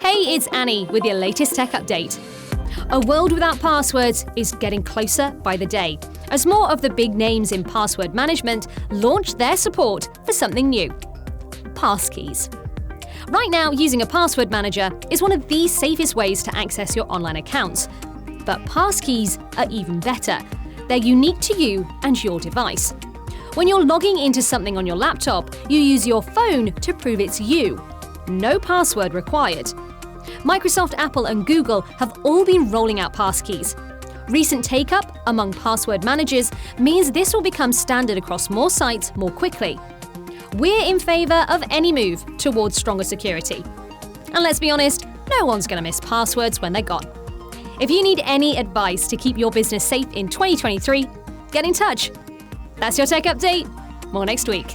Hey, it's Annie with your latest tech update. A world without passwords is getting closer by the day, as more of the big names in password management launch their support for something new: Passkeys. Right now, using a password manager is one of the safest ways to access your online accounts. But Passkeys are even better. They're unique to you and your device. When you're logging into something on your laptop, you use your phone to prove it's you. No password required. Microsoft, Apple and Google have all been rolling out Passkeys. Recent take-up among password managers means this will become standard across more sites more quickly. We're in favour of any move towards stronger security. And let's be honest, no one's going to miss passwords when they're gone. If you need any advice to keep your business safe in 2023, get in touch. That's your tech update. More next week.